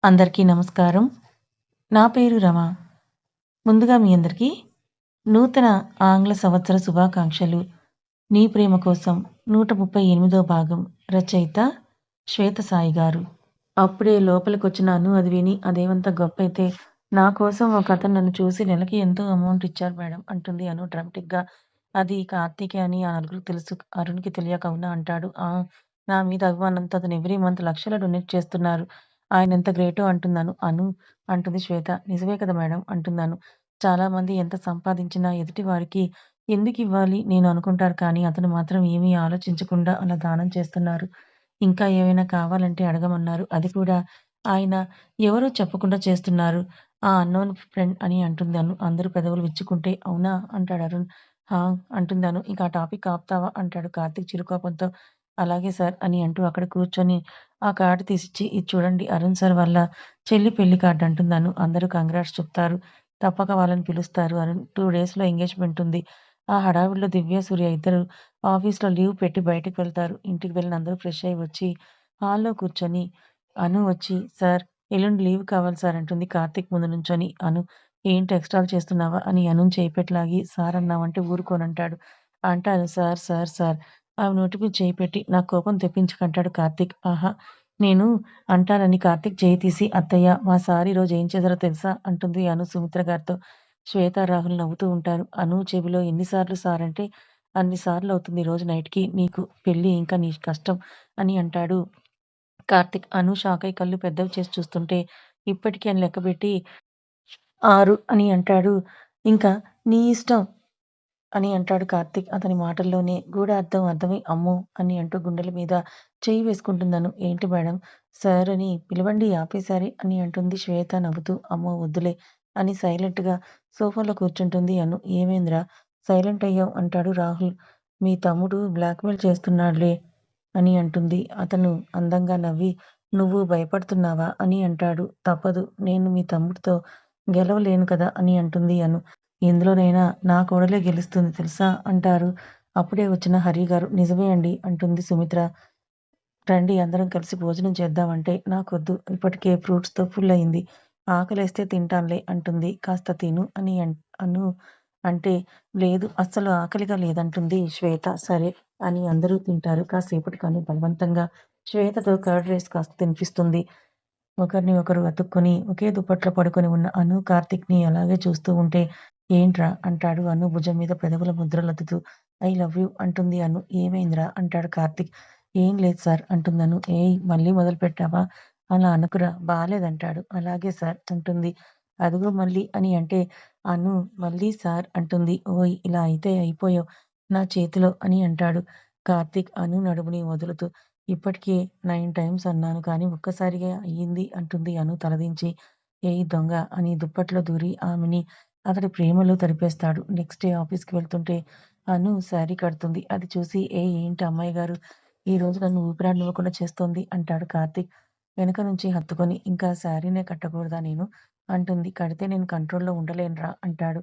అందరికీ నమస్కారం. నా పేరు రమ. ముందుగా మీ అందరికీ నూతన ఆంగ్ల సంవత్సర శుభాకాంక్షలు. 'నీ ప్రేమ కోసం' 138వ భాగం. రచయిత శ్వేత సాయి గారు. అప్పుడే లోపలికొచ్చిన అను అది విని అదేమంత గొప్పైతే నా కోసం ఒకతను నన్ను చూసి నెలకి ఎంతో అమౌంట్ ఇచ్చారు మేడం అంటుంది అను డ్రామాటిక్‌గా. అది కార్తీకే అని ఆ నలుగురికి తెలుసు. అరుణ్‌కి తెలియక అవునా అంటాడు. ఆ! నా మీద అభిమానంతో అతను ఎవ్రీ మంత్ లక్షలు డొనేట్ చేస్తున్నారు. ఆయనెంత గ్రేటో అంటున్నాను. అను అంటుంది శ్వేత. నిజమే కదా మేడం అంటున్నాను. చాలామంది ఎంత సంపాదించినా ఎదుటి వారికి ఎందుకివ్వాలి నేను అనుకుంటారు కానీ అతను మాత్రం ఏమీ ఆలోచించకుండా అలా దానం చేస్తున్నారు. ఇంకా ఏమైనా కావాలంటే అడగమన్నారు. అది కూడా ఆయన ఎవరో చెప్పకుండా చేస్తున్నారు. ఆ అన్నోన్ ఫ్రెండ్ అని అంటుంది అను. అందరూ పెదవులు విచ్చుకుంటే అవునా అంటాడు అరుణ్. హా! అంటుంది అను. ఇక ఆ టాపిక్ ఆపుతావా అంటాడు కార్తీక్ చిరుకోపంతో. అలాగే సార్ అని అంటూ అక్కడ కూర్చొని ఆ కార్డ్ తీసిచ్చి ఇది చూడండి అరుణ్ సార్ వాళ్ళ చెల్లి పెళ్లి కార్డ్ అంటుంది అను. అందరూ కంగ్రాట్స్ చెప్తారు. తప్పక వాళ్ళని పిలుస్తారు అరుణ్. 2 డేస్‌లో ఎంగేజ్‌మెంట్ ఉంది. ఆ హడావిడిలో దివ్య, సూర్య ఇద్దరు ఆఫీస్‌లో లీవ్ పెట్టి బయటికి వెళ్తారు. ఇంటికి వెళ్ళిన అందరూ ఫ్రెష్ అయ్యి వచ్చి హాల్‌లో కూర్చొని అను వచ్చి సార్ ఎల్లుండి లీవ్ కావాలి సార్ అంటుంది కార్తీక్ ముందు నుంచొని. అను ఏంటి ఎక్స్ట్రాలు చేస్తున్నావా అని అనుని చేయిపెట్టి లాగి సార్ అన్నావంటే ఊరుకోనంటాడు. అంటాను సార్ సార్ సార్ ఆమె నోటిపై చేయి పెట్టి నాకు కోపం తెప్పించకంటాడు కార్తీక్. ఆహా! నేను అంటానని కార్తీక్ చేయి తీసి అత్తయ్య మా సార్ ఈరోజు ఏం చేశారో తెలుసా? అంటుంది అను సుమిత్ర గారితో. శ్వేత, రాహుల్ నవ్వుతూ ఉంటారు. అను చెవిలో ఎన్ని సార్లు సార్ అంటే అన్ని సార్లవుతుంది ఈరోజు నైట్‌కి నీకు పెళ్లి ఇంకా నీ కష్టం అని అంటాడు కార్తీక్. అను షాకయి కళ్ళు పెద్దవి చేసి చూస్తుంటే ఇప్పటికి అని లెక్కపెట్టి 6 అని అంటాడు. ఇంకా నీ ఇష్టం అని అంటాడు కార్తీక్. అతని మాటల్లోనే గూఢార్థం అర్థమై అమ్మో! అని అంటూ గుండెల మీద చెయ్యి వేసుకుంటుందను. ఏంటి మేడం సార్ అని పిలవండి ఆపేసారే అని అంటుంది శ్వేత నవ్వుతూ. అమ్మో! వద్దులే అని సైలెంట్‌గా సోఫాలో కూర్చుంటుంది అను. ఏమైందిరా సైలెంట్ అయ్యావు అంటాడు రాహుల్. మీ తమ్ముడు బ్లాక్‌మెయిల్ చేస్తున్నాడులే అని అంటుంది. అతను అందంగా నవ్వి నువ్వు భయపడుతున్నావా అని అంటాడు. తప్పదు నేను మీ తమ్ముడితో గెలవలేను కదా అని అంటుంది అను. ఎందులోనైనా నా కోడలే గెలుస్తుంది తెలుసా అంటారు. అప్పుడే వచ్చిన హరి గారు. నిజమే అండి అంటుంది సుమిత్ర. రండి అందరం కలిసి భోజనం చేద్దామంటే నాకొద్దు. ఇప్పటికే ఫ్రూట్స్‌తో ఫుల్ అయింది. ఆకలేస్తే తింటానులే అంటుంది. కాస్త తిను అని అను అంటే లేదు అస్సలు ఆకలిగా లేదంటుంది శ్వేత. సరే అని అందరూ తింటారు. కాసేపటికి అను బలవంతంగా శ్వేతతో కర్డ్ రైస్ కాస్త తినిపిస్తుంది. ఒకరిని ఒకరు అతుక్కొని ఒకే దుప్పట్లో పడుకొని ఉన్న అను, కార్తీక్‌ని అలాగే చూస్తూ ఉంటే ఏంట్రా అంటాడు అను భుజం మీద పెదవుల ముద్రలొత్తుతూ. ఐ లవ్ యూ అంటుంది అను. ఏమైందిరా అంటాడు కార్తీక్. ఏం లేదు సార్ అంటుందను. ఏయ్! మళ్ళీ మొదలుపెట్టావా? అలా అనకురా బాలేదంటాడు. అలాగే సార్ అంటుంది. అదిగో మళ్ళీ అని అంటే అను మళ్ళీ సార్ అంటుంది. ఓయ్! ఇలా అయితే అయిపోయావు నా చేతిలో అని అంటాడు. కార్తీక్ అను నడుముని వదులుతూ ఇప్పటికే 9 టైమ్స్ అన్నాను కానీ ఒక్కసారిగా అయ్యింది అంటుంది అను తలదించి. ఏయ్ దొంగ అని దుప్పట్లో దూరి ఆమెని అతడి ప్రేమలో తడిపేస్తాడు. నెక్స్ట్ డే ఆఫీస్‌కి వెళ్తుంటే అను శారీ కడుతుంది. అది చూసి ఏయ్! ఏంటి అమ్మాయి గారు ఈరోజు నన్ను ఊపిరాడనివ్వకుండా చేస్తోంది అంటాడు కార్తీక్. వెనక నుంచి హత్తుకొని ఇంకా శారీనే కట్టకూడదా నేను? అంటుంది. కడితే నేను కంట్రోల్‌లో ఉండలేనురా అంటాడు.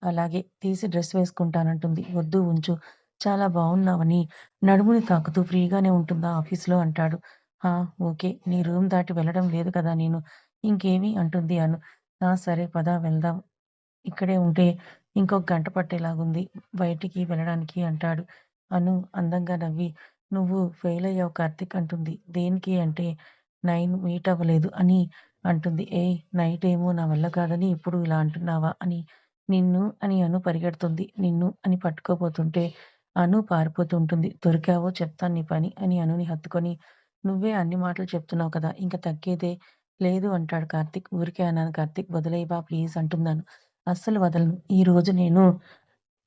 అలాగే తీసి డ్రెస్ వేసుకుంటానంటుంది. వద్దు ఉంచు. చాలా బావున్నావని నడుముని తాకుతూ ఫ్రీగానే ఉంటుందా ఆఫీస్‌లో అంటాడు. ఆ! ఓకే. నీ రూమ్ దాటి వెళ్ళడం లేదు కదా నేను. ఇంకేమి అంటుంది అను. ఆ! సరే పద వెళ్దాం. ఇక్కడే ఉంటే ఇంకొక గంట పట్టేలాగుంది బయటికి వెళ్ళడానికి అంటాడు. అను అందంగా నవ్వి నువ్వు ఫెయిలయ్యావు కార్తీక్ అంటుంది. దేనికి అంటే 9 మీట్ అవ్వలేదు అని అంటుంది. ఏయ్! నైట్ ఏమో నా వల్ల కాదని ఇప్పుడు ఇలా అంటున్నావా అని నిన్ను అని అను పరిగెడుతుంది. నిన్ను అని పట్టుకోబోతుంటే అను పారిపోతూ ఉంటుంది. దొరికావో చెప్తాను నీ పని అని అనుని హత్తుకొని నువ్వే అన్ని మాటలు చెప్తున్నావు కదా! ఇంక తగ్గేదే లేదు అంటాడు కార్తీక్. ఊరికే అన్నాను కార్తీక్ వదిలేయ్ బా ప్లీజ్ అంటున్నాను. అస్సలు వదలను. ఈరోజు నేను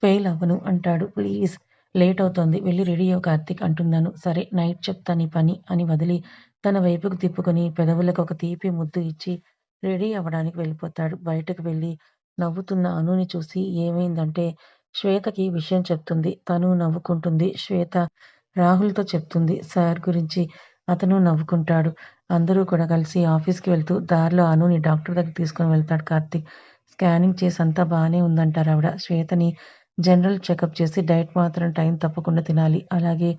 ఫెయిల్ అవ్వను అంటాడు. ప్లీజ్ లేట్ అవుతోంది. వెళ్లి రెడీ అవ్వు కార్తీక్ అంటున్నాను. సరే నైట్ చెప్తా నీ పని అని వదిలి తన వైపుకు తిప్పుకొని పెదవులకు ఒక తీపి ముద్దు ఇచ్చి రెడీ అవ్వడానికి వెళ్ళిపోతాడు. బయటకు వెళ్లి నవ్వుతున్న అనుని చూసి ఏమైందంటే శ్వేతకి విషయం చెప్తుంది. తను నవ్వుకుంటుంది. శ్వేత రాహుల్‌తో చెప్తుంది సార్ గురించి. అతను నవ్వుకుంటాడు. అందరూ కూడా కలిసి ఆఫీస్‌కి వెళ్తూ దారిలో అనుని డాక్టర్ దగ్గరికి తీసుకొని వెళ్తాడు కార్తీక్. స్కానింగ్ చేసి అంతా బానే ఉందంటారావిడ. శ్వేతని జనరల్ చెకప్ చేసి డైట్ మాత్రం టైం తప్పకుండా తినాలి. అలాగే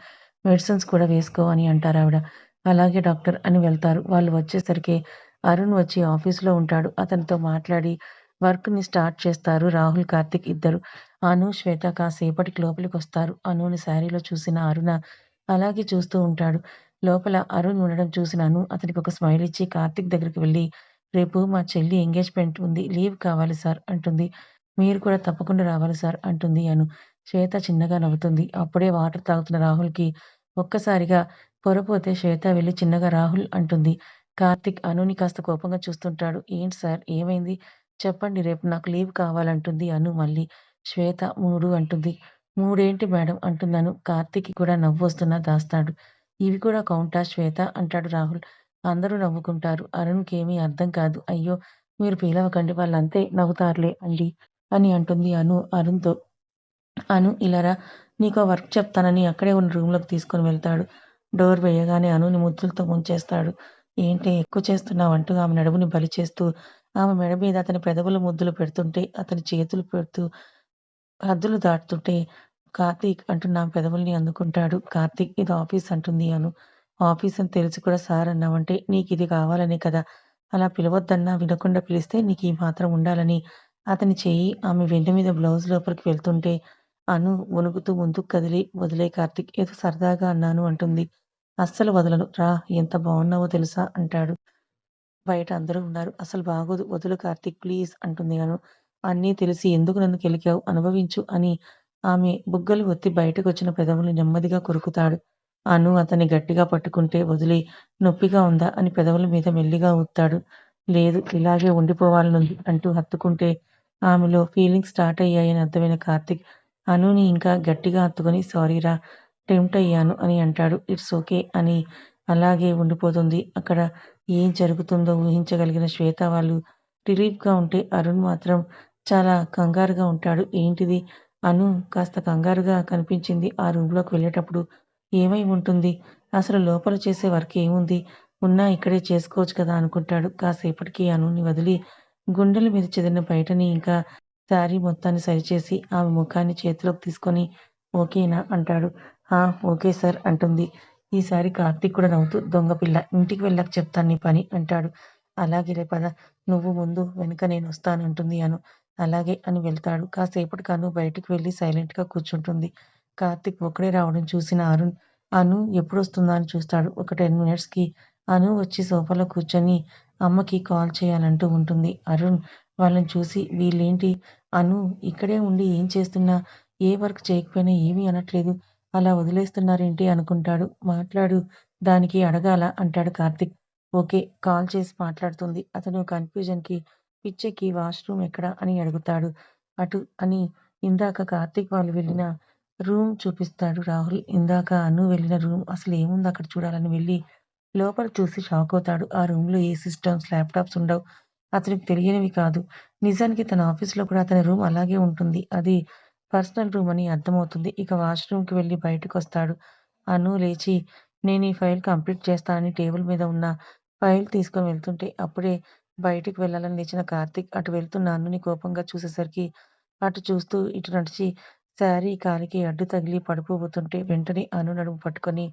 మెడిసిన్స్ కూడా వేసుకో అని అంటారావిడ. అలాగే డాక్టర్ అని వెళ్తారు. వాళ్ళు వచ్చేసరికి అరుణ్ వచ్చి ఆఫీస్‌లో ఉంటాడు. అతనితో మాట్లాడి వర్క్‌ని స్టార్ట్ చేస్తారు రాహుల్, కార్తీక్ ఇద్దరు. అను, శ్వేత కాసేపటికి లోపలికొస్తారు. అనుని శారీలో చూసిన అరుణ అలాగే చూస్తూ ఉంటాడు. లోపల అరుణ్ ఉండడం చూసిన అను అతనికొక స్మైల్ ఇచ్చి కార్తీక్ దగ్గరికి వెళ్లి, "రేపు మా చెల్లి ఎంగేజ్‌మెంట్ ఉంది. లీవ్ కావాలి సార్" అంటుంది. "మీరు కూడా తప్పకుండా రావాలి సార్" అంటుంది అను. శ్వేత చిన్నగా నవ్వుతుంది. అప్పుడే వాటర్ తాగుతున్న రాహుల్‌కి ఒక్కసారిగా పొరపోతే శ్వేత వెళ్లి చిన్నగా రాహుల్ అంటుంది. కార్తీక్ అనుని కాస్త కోపంగా చూస్తుంటాడు. "ఏంటి సార్ ఏమైంది? చెప్పండి రేపు నాకు లీవ్ కావాలంటుంది" అను మళ్ళీ. శ్వేత 3 అంటుంది. "మూడేంటి మేడం" అంటుందను. కార్తీక్‌కి కూడా నవ్వొస్తున్నా దాస్తాడు. "ఇవి కూడా కౌంటా శ్వేత" అంటాడు రాహుల్. అందరూ నవ్వుకుంటారు. అరుణ్‌కేమీ అర్థం కాదు. "అయ్యో! మీరు ఫీలవ్వకండి వాళ్ళంతే నవ్వుతారులే అండి" అని అంటుంది అను అరుణ్‌తో. అను "ఇలా రా! నీకో వర్క్ చెప్తానని" అక్కడే ఉన్న రూమ్‌లోకి తీసుకొని వెళ్తాడు. డోర్ వేయగానే అనుని ముద్దులతో ముంచేస్తాడు. "ఏంటే ఎక్కువ చేస్తున్నావు" అంటూ ఆమె నడుముని బలి చేస్తూ, ఆమె మెడ మీద అతని పెదవుల ముద్దులు పెడుతుంటే, అతని చేతులు పెడుతూ హద్దులు దాటుతుంటే, "కార్తీక్" అంటూ నా పెదవుల్ని అందుకుంటాడు. "కార్తీక్ ఇది ఆఫీస్" అంటుంది అను. "ఆఫీస్ అని తెలిసి కూడా సార్ అన్నావంటే నీకిది కావాలనే కదా! అలా పిలవద్దన్నా వినకుండా పిలిస్తే నీకీ మాత్రం ఉండాలని" అతని చెయ్యి ఆమె వెన్ను మీద బ్లౌజ్ లోపలికి వెళ్తుంటే, అను వణుకుతూ ముందుకు కదిలి, "వదిలేయ్ కార్తీక్ ఏదో సరదాగా అన్నాను" అంటుంది. "అస్సలు వదలను. రా ఎంత బావున్నావో తెలుసా" అంటాడు. బయట అందరూ ఉన్నారు. "అసలు బాగోదు వదులు కార్తీక్ ప్లీజ్" అంటుంది అను. "అన్నీ తెలిసి ఎందుకు నన్ను కెలికావు అనుభవించు" అని ఆమె బుగ్గలు ఒత్తి బయటకొచ్చిన పెదవుల్ని నెమ్మదిగా కొరుకుతాడు. అను అతన్ని గట్టిగా పట్టుకుంటే "వదిలేయ్ నొప్పిగా ఉందా" అని పెదవుల మీద మెల్లిగా ఊత్తాడు. "లేదు ఇలాగే ఉండిపోవాలనుంది" అంటూ హత్తుకుంటే ఆమెలో ఫీలింగ్స్ స్టార్ట్ అయ్యాయని అర్థమైన కార్తీక్ అనుని ఇంకా గట్టిగా హత్తుకొని "సారీరా టెంప్ట్ అయ్యాను" అని అంటాడు. "ఇట్స్ ఓకే" అని అలాగే ఉండిపోతుంది అక్కడ. ఏం జరుగుతుందో ఊహించగలిగిన శ్వేత వాళ్ళు రిలీఫ్‌గా ఉంటే, అరుణ్ మాత్రం చాలా కంగారుగా ఉంటాడు. ఏంటిది? అను కాస్త కంగారుగా కనిపించింది ఆ రూమ్‌లోకి వెళ్ళేటప్పుడు. ఏమై ఉంటుంది? అసలు లోపల చేసే వర్క్ ఏముంది? ఉన్నా ఇక్కడే చేసుకోవచ్చు కదా అనుకుంటాడు. కాసేపటికి అనుని వదిలి గుండెల మీద చెదిరిన బయటని ఇంకా శారీ మొత్తాన్ని సరిచేసి ఆమె ముఖాన్ని చేతిలోకి తీసుకొని ఓకేనా అంటాడు. ఆ! ఓకే సార్ అంటుంది. ఈసారి కార్తీక్ కూడా నవ్వుతూ "దొంగ పిల్ల ఇంటికి వెళ్ళాక చెప్తాను నీ పని" అంటాడు. "అలాగేలే పద నువ్వు ముందు వెనక నేనొస్తాను" అంటుంది అను. అలాగే అని వెళ్తాడు. కాసేపటికి అను బయటికి వెళ్లి సైలెంట్‌గా కూర్చుంటుంది. కార్తీక్ ఒక్కడే రావడం చూసిన అరుణ్, అను ఎప్పుడొస్తుందా అని చూస్తాడు. ఒక 10 మినిట్స్‌కి అను వచ్చి సోఫాలో కూర్చొని అమ్మకి కాల్ చేయాలంటూ ఉంటుంది. అరుణ్ వాళ్ళని చూసి వీళ్ళేంటి అను ఇక్కడే ఉండి ఏం చేస్తున్నా, ఏ వర్క్ చేయకపోయినా ఏమీ అనట్లేదు. అలా వదిలేస్తున్నారేంటి అనుకుంటాడు. "మాట్లాడు దానికి అడగాలా" అంటాడు కార్తీక్. ఓకే. కాల్ చేసి మాట్లాడుతుంది. అతను కన్‌ఫ్యూజన్‌కి పిచ్చెక్కి వాష్‌రూమ్ ఎక్కడ అని అడుగుతాడు. అటు అని ఇందాక కార్తీక్ వాళ్ళు వెళ్ళిన రూమ్ చూపిస్తాడు రాహుల్. ఇందాక అను వెళ్ళిన రూమ్ అసలేముందక్కడ చూడాలని వెళ్లి లోపల చూసి షాకవుతాడు. ఆ రూమ్‌లో ఏ సిస్టమ్స్, ల్యాప్‌టాప్స్ ఉండవు. అతనికి తెలియనివి కాదు. నిజానికి తన ఆఫీస్‌లో కూడా అతని రూమ్ అలాగే ఉంటుంది. అది పర్సనల్ రూమ్ అని అర్థమవుతుంది. ఇక వాష్‌రూమ్‌కి వెళ్లి బయటకొస్తాడు. అను లేచి "నేను ఈ ఫైల్ కంప్లీట్ చేస్తానని" టేబుల్ మీద ఉన్న ఫైల్ తీసుకొని వెళ్తుంటే అప్పుడే బయటికి వెళ్ళాలని లేచిన కార్తీక్ అటు వెళ్తున్న అన్నుని కోపంగా చూసేసరికి అటు చూస్తూ ఇటు నడిచి శారీ కాలికి అడ్డు తగిలి పడిపోబోతుంటే వెంటనే అను నడుము పట్టుకొని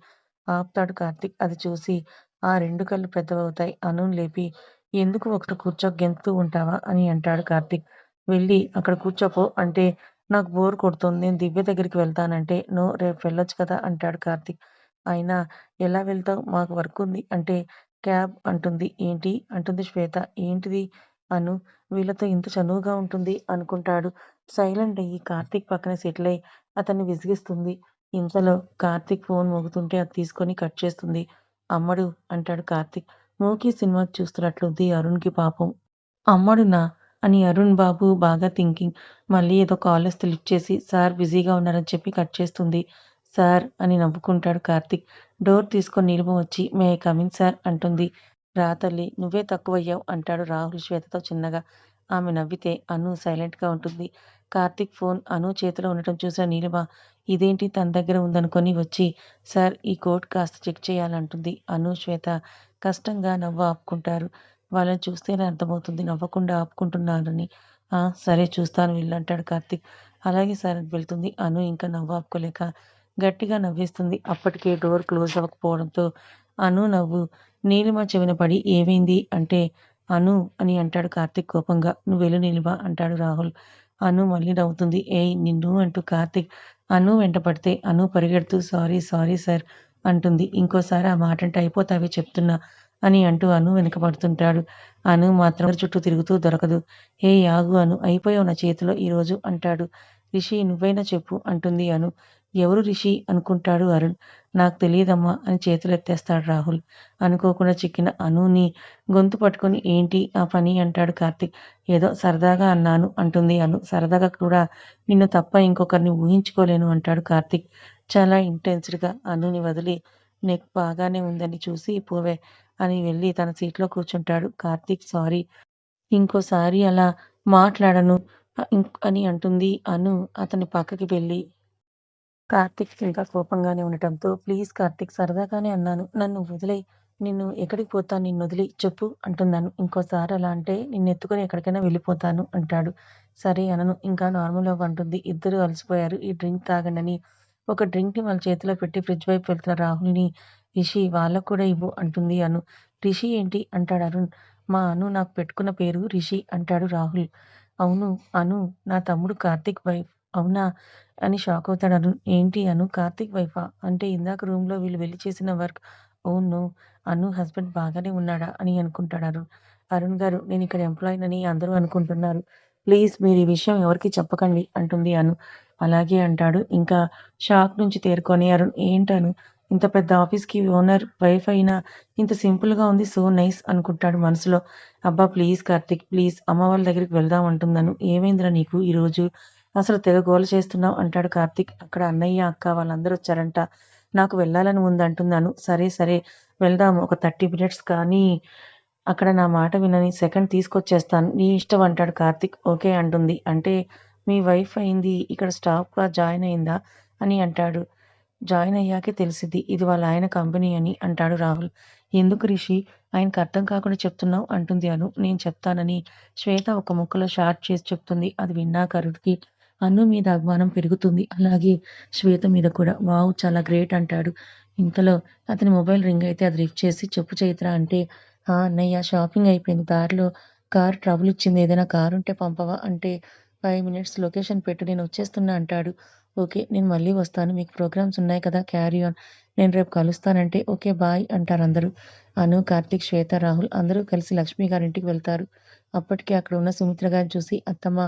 ఆపుతాడు కార్తీక్. అది చూసి ఆ 2 కళ్ళు పెద్దవవుతాయి. అనుని లేపి "ఎందుకు అక్కడ కూర్చోక గెంతుతూ ఉంటావా?" అని అంటాడు కార్తీక్. "వెళ్ళి అక్కడ కూర్చోపో" అంటే "నాకు బోర్ కొడుతుంది. నేను దివ్య దగ్గరికి వెళ్తానంటే" "నో రేపు వెళ్ళొచ్చు కదా" అంటాడు కార్తీక్. అయినా "ఎలా వెళ్తావు? మాకు వర్కుంది" అంటే "క్యాబ్" అంటుంది. "ఏంటి?" అంటుంది శ్వేత. "ఏంటిది?" అను వీళ్ళతో ఇంత చనువుగా ఉంటుంది అనుకుంటాడు. సైలెంట్ అయ్యి కార్తీక్ పక్కన సెటిల్ అయి అతన్ని విసిగిస్తుంది. ఇంతలో కార్తీక్ ఫోన్ మోగుతుంటే అది తీసుకొని కట్ చేస్తుంది. "అమ్మడు" అంటాడు కార్తీక్. 'మూకీ' సినిమా చూస్తున్నట్లుంది అరుణ్‌కి పాపం. అమ్మడునా? అని అరుణ్ బాబు బాగా థింకింగ్. మళ్ళీ ఏదో కాలొస్తే లిఫ్ట్ చేసి సార్ బిజీగా ఉన్నారని చెప్పి కట్ చేస్తుంది. సార్ అని నవ్వుకుంటాడు కార్తీక్. డోర్ తీసుకొని నీలిమ వచ్చి may I come in sir అంటుంది. రా తల్లి నువ్వే తక్కువయ్యావు అంటాడు రాహుల్ శ్వేతతో చిన్నగా. ఆమె నవ్వితే అను సైలెంట్‌గా ఉంటుంది. కార్తీక్ ఫోన్ అను చేతిలో ఉండటం చూసిన నీలిమ ఇదేంటి తన దగ్గర ఉందనుకొని వచ్చి సార్ ఈ కోడ్ కాస్త చెక్ చేయాలంటుంది. అను, శ్వేత కష్టంగా నవ్వు ఆపుకుంటారు. వాళ్ళని చూస్తేనే అర్థమవుతుంది నవ్వకుండా ఆపుకుంటున్నారని. "ఆ! సరే చూస్తాను వెళ్ళు" అంటాడు కార్తీక్. "అలాగే సార్" అని వెళ్తుంది. అను ఇంకా నవ్వు ఆపుకోలేక గట్టిగా నవ్వేస్తుంది. అప్పటికే డోర్ క్లోజ్ అవ్వకపోవడంతో అను నవ్వు నీలిమ చెవిన పడి ఏమైంది అంటే, అను అని అంటాడు కార్తీక్ కోపంగా. నువ్వెళ్ళు నీలిమ అంటాడు రాహుల్. అను మళ్ళీ నవ్వుతుంది. ఏయ్ నిన్ను అంటూ కార్తీక్ అను వెంట పడితే అను పరిగెడుతూ సారీ సారీ సార్ అంటుంది. ఇంకోసారి ఆ మాటంటే అయిపోతావే చెప్తున్నా అని అంటూ అను వెనక పడుతుంటాడు. అను మాత్రం అందరి చుట్టూ తిరుగుతూ దొరకదు. ఏయ్ ఆగు అను అయిపోయావు నా చేతిలో ఈరోజు అంటాడు. రిషి నువ్వైనా చెప్పు అంటుంది అను. ఎవరు రిషి అనుకుంటాడు అరుణ్. నాకు తెలియదమ్మా అని చేతులెత్తేస్తాడు రాహుల్. అనుకోకుండా చిక్కిన అనుని గొంతు పట్టుకొని ఏంటి ఆ పని అంటాడు కార్తీక్. ఏదో సరదాగా అన్నాను అంటుంది అను. సరదాగా కూడా నిన్ను తప్ప ఇంకొకరిని ఊహించుకోలేను అంటాడు కార్తీక్ చాలా ఇంటెన్స్డ్‌గా. అనుని వదిలి నీకు బాగానే ఉందని చూసి పోవే అని వెళ్ళి తన సీట్‌లో కూర్చుంటాడు. కార్తీక్ సారీ. ఇంకోసారి అలా మాట్లాడను అని అంటుంది అను అతని పక్కకి వెళ్ళి. కార్తీక్ ఇంకా కోపంగానే ఉండటంతో ప్లీజ్ కార్తీక్ సరదాగానే అన్నాను. నన్ను వదిలేయ్. నిన్ను ఎక్కడికి పోతాను నిన్నొదిలి చెప్పు అంటున్నాను. ఇంకోసారి అలా అంటే నిన్నెత్తుకొని ఎక్కడికైనా వెళ్ళిపోతాను అంటాడు. సరే అనను. ఇంకా నార్మల్ అవ్వు అంటుంది. ఇద్దరూ అలసిపోయారు. ఈ డ్రింక్ తాగండని ఒక డ్రింక్‌ని వాళ్ళ చేతిలో పెట్టి ఫ్రిడ్జ్ వైపు వెళ్తున్న రాహుల్‌ని రిషి వాళ్ళకి కూడా ఇవ్వు అంటుంది అను. రిషి ఏంటి అంటాడు అరుణ్. మా అను నాకు పెట్టుకున్న పేరు రిషి అంటాడు రాహుల్. అవును అను నా తమ్ముడు కార్తీక్ వైఫ్. అవునా? అని షాకవుతాడు అరుణ్. ఏంటి అను కార్తీక్ వైఫా? అంటే ఇందాక రూమ్‌లో వీళ్ళు వెళ్లి చేసిన వర్క్. ఓహ్! నో! అను హస్బెండ్ బాగానే ఉన్నాడా? అని అనుకుంటాడు అరుణ్. అరుణ్ గారు నేనిక్కడ ఎంప్లాయీనని అందరూ అనుకుంటున్నారు. ప్లీజ్ మీరు ఈ విషయం ఎవరికీ చెప్పకండి అంటుంది అను. అలాగే అంటాడు. ఇంకా షాక్ నుంచి తేరుకొని అరుణ్ ఏంటను ఇంత పెద్ద ఆఫీస్‌కి ఓనర్ వైఫ్ అయినా ఇంత సింపుల్‌గా ఉంది. సో నైస్ అనుకుంటాడు మనసులో. అబ్బా! ప్లీజ్ కార్తీక్ ప్లీజ్ అమ్మ వాళ్ళ దగ్గరికి వెళ్దాం అంటుందను. ఏమైందిరా నీకు ఈరోజు? అసలు తెగ గోల చేస్తున్నావు అంటాడు కార్తీక్. అక్కడ అన్నయ్య, అక్క వాళ్ళందరూ వచ్చారంట. నాకు వెళ్ళాలని ఉందంటున్నాను. సరే సరే వెళ్దాము. ఒక 30 మినిట్స్ కానీ అక్కడ నా మాట వినని సెకండ్ తీసుకొచ్చేస్తాను. నీ ఇష్టం అంటాడు కార్తీక్. ఓకే అంటుంది. అంటే మీ వైఫ్ అయింది ఇక్కడ స్టాఫ్‌గా జాయిన్ అయిందా? అని అంటాడు. జాయిన్ అయ్యాకే తెలిసిద్ది. ఇది వాళ్ళ ఆయన కంపెనీ అని అంటాడు రాహుల్. ఎందుకు రిషి ఆయనకి అర్థం కాకుండా చెప్తున్నావు అంటుంది అను. నేను చెప్తానని శ్వేత ఒక ముక్కలో షార్ట్ చేసి చెప్తుంది. అది విన్నాక అరుణ్‌కి అను మీద అభిమానం పెరుగుతుంది. అలాగే శ్వేత మీద కూడా. వావ్! చాలా గ్రేట్ అంటాడు. ఇంతలో అతని మొబైల్ రింగ్ అయితే అది లిఫ్ట్ చేసి చెప్పు చైత్ర అంటే ఆ! అన్నయ్య షాపింగ్ అయిపోయింది. దారిలో కారు ట్రబుల్ ఇచ్చింది. ఏదైనా కారుంటే పంపవా? అంటే 5 మినిట్స్ లొకేషన్ పెట్టు నేను వచ్చేస్తున్నా అంటాడు. ఓకే. నేను మళ్ళీ వస్తాను. మీకు ప్రోగ్రామ్స్ ఉన్నాయి కదా! Carry on. నేను రేపు కలుస్తానంటే ఓకే. బాయ్ అంటారందరూ. అను, కార్తీక్, శ్వేత, రాహుల్ అందరూ కలిసి లక్ష్మి గారింటికి వెళ్తారు. అప్పటికే అక్కడ ఉన్న సుమిత్ర గారిని చూసి అత్తమ్మ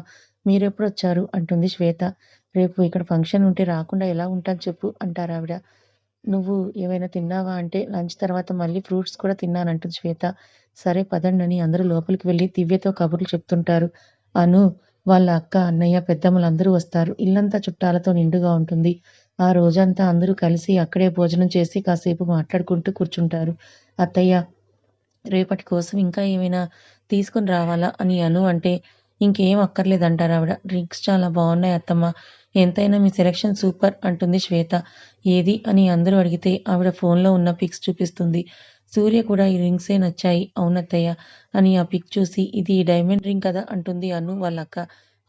మీరెప్పుడొచ్చారు? అంటుంది శ్వేత. రేపు ఇక్కడ ఫంక్షన్ ఉంటే రాకుండా ఎలా ఉంటాను చెప్పు అంటారావిడ. నువ్వు ఏమైనా తిన్నావా? అంటే లంచ్ తర్వాత మళ్ళీ ఫ్రూట్స్ కూడా తిన్నానంటుంది శ్వేత. సరే పదండని అందరూ లోపలికి వెళ్లి దివ్యతో కబుర్లు చెప్తుంటారు. అను వాళ్ళ అక్క, అన్నయ్య, పెద్దమ్మలందరూ వస్తారు. ఇల్లంతా చుట్టాలతో నిండుగా ఉంటుంది. ఆ రోజంతా అందరూ కలిసి అక్కడే భోజనం చేసి కాసేపు మాట్లాడుకుంటూ కూర్చుంటారు. అత్తయ్య రేపటి కోసం ఇంకా ఏమైనా తీసుకొని రావాలా? అని అను అంటే, ఇంకేం అక్కర్లేదంటారావిడ. డ్రింక్స్ చాలా బావున్నాయి అత్తమ్మ. ఎంతైనా మీ సెలక్షన్ సూపర్ అంటుంది శ్వేత. ఏది? అని అందరూ అడిగితే ఆవిడ ఫోన్‌లో ఉన్న పిక్స్ చూపిస్తుంది. సూర్య కూడా ఈ రింగ్సే నచ్చాయి. అవునత్తయ్య అని ఆ పిక్ చూసి ఇది డైమండ్ రింగ్ కదా! అంటుంది అను వాళ్ళక్క.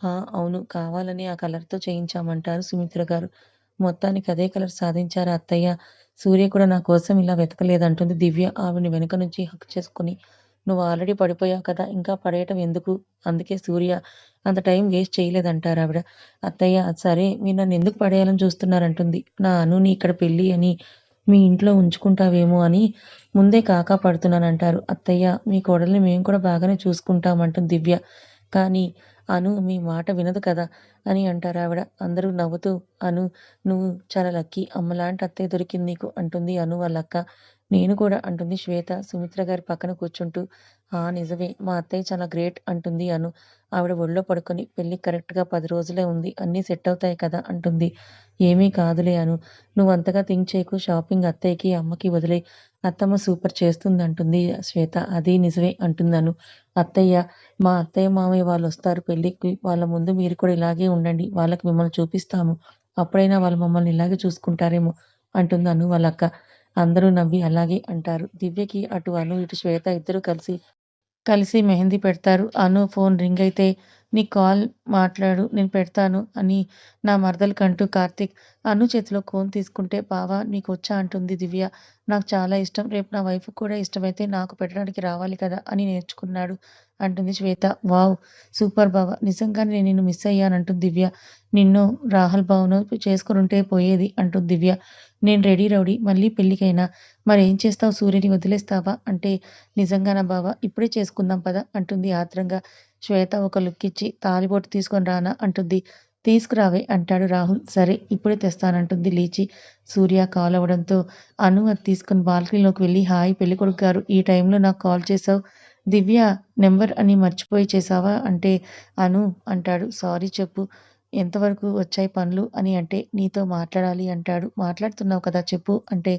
ఆ! అవును. కావాలనే ఆ కలర్‌తో చేయించామంటారు సుమిత్ర గారు. మొత్తానికి అదే కలర్ సాధించారా అత్తయ్య? సూర్య కూడా నా కోసం ఇలా వెతకలేదంటుంది దివ్య ఆవిడని వెనక నుంచి హగ్ చేసుకొని. నువ్వు ఆల్రెడీ పడిపోయావు కదా! ఇంకా పడేయటం ఎందుకు? అందుకే సూర్య అంత టైం వేస్ట్ చేయలేదంటారావిడ. అత్తయ్య సరే మీరు నన్నెందుకు పడేయాలని చూస్తున్నారంటుంది. నా అనుని ఇక్కడ పెళ్లి అని మీ ఇంట్లో ఉంచుకుంటావేమో అని ముందే కాకా పడుతున్నానంటారు. అత్తయ్య మీ కోడల్ని మేము కూడా బాగానే చూసుకుంటాం అంటుంది దివ్య. కానీ అను మీ మాట వినదు కదా! అని అంటారావిడ. అందరూ నవ్వుతూ అను నువ్వు చాలా లక్కీ. అమ్మలాంటి అత్తయ్య దొరికింది నీకు అంటుంది అను వాళ్ళక్క. నేను కూడా అంటుంది శ్వేత సుమిత్ర గారి పక్కన కూర్చుంటూ. ఆ! నిజమే మా అత్తయ్య చాలా గ్రేట్ అంటుంది అను. ఆవిడ ఒళ్ళో పడుకొని పెళ్లికి కరెక్ట్‌గా 10 రోజులే ఉంది. అన్నీ సెట్ అవుతాయి కదా! అంటుంది. ఏమీ కాదులే అను. నువ్వంతగా థింక్ చేయకు. షాపింగ్ అత్తయ్యకి, అమ్మకి వదిలేయ్. అత్తమ్మ సూపర్ చేస్తుందంటుంది శ్వేత. అది నిజమే అంటుందను. అత్తయ్య మా అత్తయ్య, మామయ్య వాళ్ళొస్తారు పెళ్ళికి. వాళ్ళ ముందు మీరు కూడా ఇలాగే ఉండండి. వాళ్ళకి మిమ్మల్ని చూపిస్తాము. అప్పుడైనా వాళ్ళు మమ్మల్ని ఇలాగే చూసుకుంటారేమో అంటుంది అను వాళ్ళక్క. అందరూ నవ్వి అలాగే అంటారు. దివ్యకి అటు అను, ఇటు శ్వేత ఇద్దరూ కలిసి మెహందీ పెడతారు. అను ఫోన్ రింగ్ అయితే నీకు కాల్ మాట్లాడు నేను పెడతాను అని నా మరదలకంటూ కార్తీక్ అను చేతిలో ఫోన్ తీసుకుంటే బావ నీకొచ్చా అంటుంది దివ్య. నాకు చాలా ఇష్టం. రేపు నా వైఫ్‌కి కూడా ఇష్టమైతే నాకు పెట్టడానికి రావాలి కదా! అని నేర్చుకున్నాడు అంటుంది శ్వేత. వావ్! సూపర్ బావ! నిజంగానే నేను నిన్ను మిస్ అయ్యానంటుంది దివ్య. నిన్ను రాహుల్ బావనో చేసుకొనుంటే పోయేది అంటుంది దివ్య. నేను రెడీ రౌడీ మళ్ళీ పెళ్ళికైనా మరేం చేస్తావు సూర్యని వదిలేస్తావా? అంటే నిజంగానా బావ! ఇప్పుడే చేసుకుందాం పద అంటుంది ఆత్రంగా. శ్వేత ఒక లుక్కిచ్చి తాళిబొట్టు తీసుకొని రానా అంటుంది. తీసుకురావే అంటాడు రాహుల్. సరే ఇప్పుడే తెస్తానంటుంది లేచి. సూర్య కాల్ అవ్వడంతో అను అది తీసుకొని బాల్కనీలోకి వెళ్ళి హాయ్ పెళ్ళికొడుకు గారు ఈ టైంలో నాకు కాల్ చేశావు. దివ్య నెంబర్ అని మర్చిపోయి చేశావా? అంటే అను అంటాడు. సారీ చెప్పు. ఎంతవరకు వచ్చాయి పనులు అని అంటే నీతో మాట్లాడాలి అంటాడు. మాట్లాడుతున్నావు కదా చెప్పు అంటే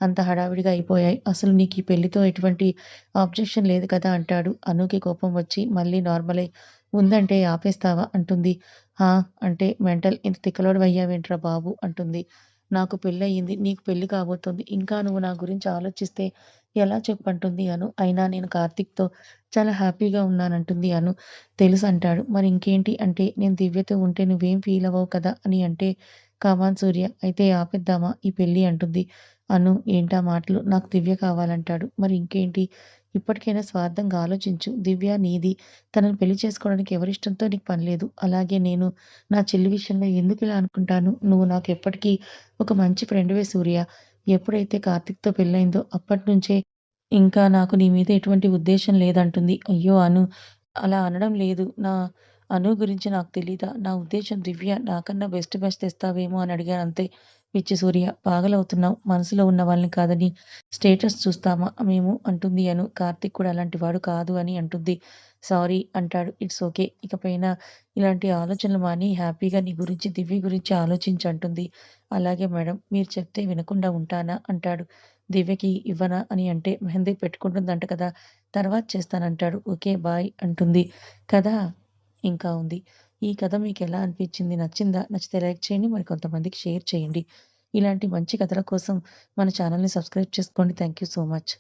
అంత హడావిడిగా అయిపోయాయి. అసలు నీకు ఈ పెళ్లితో ఎటువంటి ఆబ్జెక్షన్ లేదు కదా అంటాడు. అనుకి కోపం వచ్చి మళ్ళీ నార్మలై ఉందంటే ఆపేస్తావా అంటుంది. హా! అంటే మెంటల్ ఇంత తిక్కలోడివయ్యావేంట్రా బాబు అంటుంది. నాకు పెళ్లయింది. నీకు పెళ్లి కాబోతోంది. ఇంకా నువ్వు నా గురించి ఆలోచిస్తే ఎలా చెప్పంటుంది అను. అయినా నేను కార్తీక్‌తో చాలా హ్యాపీగా ఉన్నానంటుంది అను. తెలుసంటాడు. మరి ఇంకేంటి అంటే నేను దివ్యతో ఉంటే నువ్వేం ఫీల్ అవ్వవు కదా అని అంటే కమాన్ సూర్య అయితే ఆపేద్దామా ఈ పెళ్లి అంటుంది. అను ఏంటా మాటలు నాకు దివ్య కావాలంటాడు. మరి ఇంకేంటి ఇప్పటికైనా స్వార్థంగా ఆలోచించు. దివ్య నీది. తనని పెళ్లి చేసుకోవడానికి ఎవరిష్టంతో నీకు పని లేదు. అలాగే నేను నా చెల్లి విషయంలో ఎందుకిలా అనుకుంటాను? నువ్వు నాకెప్పటికీ ఒక మంచి ఫ్రెండువే సూర్య. ఎప్పుడైతే కార్తీక్‌తో పెళ్లయిందో అప్పటినుంచే ఇంకా నాకు నీ మీద ఎటువంటి ఉద్దేశ్యం లేదంటుంది. అయ్యో! అను అలా అనడం లేదు. అను గురించి నాకు తెలీదా? నా ఉద్దేశ్యం దివ్య నాకన్నా బెస్ట్ బ్యాచ్ తెస్తావేమో అని అడిగానంతే. పిచ్చి సూర్య పాగలవుతున్నావు. మనసులో ఉన్న వాళ్ళని కాదని స్టేటస్ చూస్తామా మేము అంటుంది అను. కార్తీక్ కూడా అలాంటి వాడు కాదు అని అంటుంది. సారీ అంటాడు. It's okay. ఇకపైన ఇలాంటి ఆలోచనలు మాని హ్యాపీగా నీ గురించి దివ్య గురించి ఆలోచించు అంటుంది. అలాగే మేడం మీరు చెప్తే వినకుండా ఉంటానా అంటాడు. దివ్యకి ఇవ్వనా అని అంటే మెహందీ పెట్టుకుంటుందంట కదా! తర్వాత చేస్తానంటాడు. ఓకే. బాయ్ అంటుంది. కథ ఇంకా ఉంది. ఈ కథ మీకెలా అనిపించింది? నచ్చిందా? నచ్చితే లైక్ చేయండి. మరి కొంతమందికి షేర్ చేయండి. ఇలాంటి మంచి కథల కోసం మన ఛానెల్‌ని సబ్స్క్రైబ్ చేసుకోండి. Thank you so much.